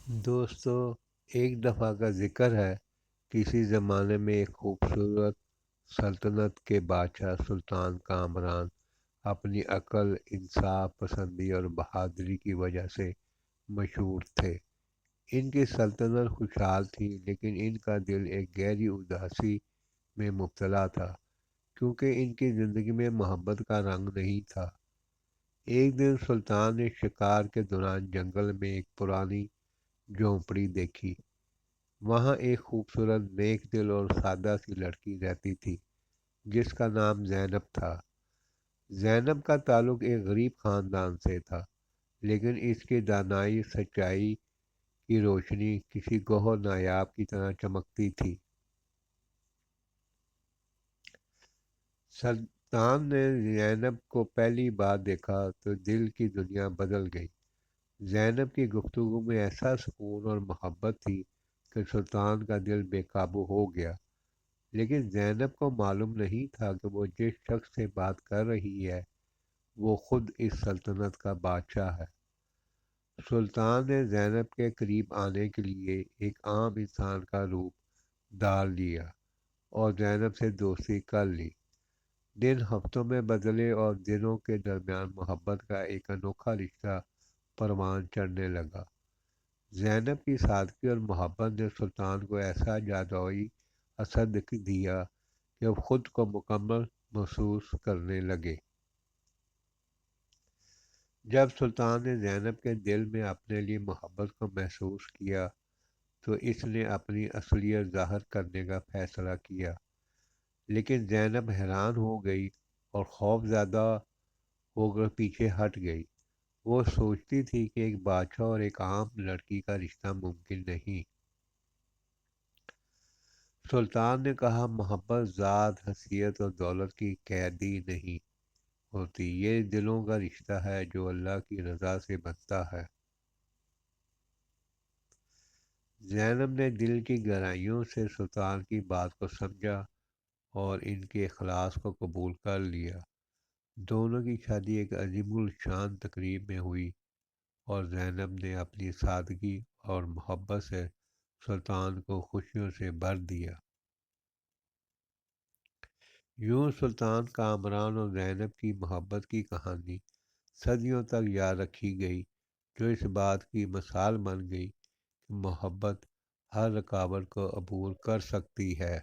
دوستو، ایک دفعہ کا ذکر ہے۔ کسی زمانے میں ایک خوبصورت سلطنت کے بادشاہ سلطان کامران اپنی عقل، انصاف پسندی اور بہادری کی وجہ سے مشہور تھے۔ ان کی سلطنت خوشحال تھی، لیکن ان کا دل ایک گہری اداسی میں مبتلا تھا، کیونکہ ان کی زندگی میں محبت کا رنگ نہیں تھا۔ ایک دن سلطان نے شکار کے دوران جنگل میں ایک پرانی جھونپڑی دیکھی۔ وہاں ایک خوبصورت، نیک دل اور سادہ سی لڑکی رہتی تھی، جس کا نام زینب تھا۔ زینب کا تعلق ایک غریب خاندان سے تھا، لیکن اس کی دانائی، سچائی کی روشنی کسی گوہر نایاب کی طرح چمکتی تھی۔ سلطان نے زینب کو پہلی بار دیکھا تو دل کی دنیا بدل گئی۔ زینب کی گفتگو میں ایسا سکون اور محبت تھی کہ سلطان کا دل بے قابو ہو گیا۔ لیکن زینب کو معلوم نہیں تھا کہ وہ جس شخص سے بات کر رہی ہے وہ خود اس سلطنت کا بادشاہ ہے۔ سلطان نے زینب کے قریب آنے کے لیے ایک عام انسان کا روپ ڈال لیا اور زینب سے دوستی کر لی۔ دن ہفتوں میں بدلے اور دنوں کے درمیان محبت کا ایک انوکھا رشتہ پروان چڑھنے لگا۔ زینب کی سادگی اور محبت نے سلطان کو ایسا جادوئی اثر دیا کہ وہ خود کو مکمل محسوس کرنے لگے۔ جب سلطان نے زینب کے دل میں اپنے لیے محبت کو محسوس کیا تو اس نے اپنی اصلیت ظاہر کرنے کا فیصلہ کیا۔ لیکن زینب حیران ہو گئی اور خوف زدہ ہو کر پیچھے ہٹ گئی۔ وہ سوچتی تھی کہ ایک بادشاہ اور ایک عام لڑکی کا رشتہ ممکن نہیں۔ سلطان نے کہا، محبت ذات، حیثیت اور دولت کی قیدی نہیں ہوتی، یہ دلوں کا رشتہ ہے جو اللہ کی رضا سے بنتا ہے۔ زینب نے دل کی گہرائیوں سے سلطان کی بات کو سمجھا اور ان کے اخلاص کو قبول کر لیا۔ دونوں کی شادی ایک عظیم الشان تقریب میں ہوئی اور زینب نے اپنی سادگی اور محبت سے سلطان کو خوشیوں سے بھر دیا۔ یوں سلطان کامران اور زینب کی محبت کی کہانی صدیوں تک یاد رکھی گئی، جو اس بات کی مثال بن گئی کہ محبت ہر رکاوٹ کو عبور کر سکتی ہے۔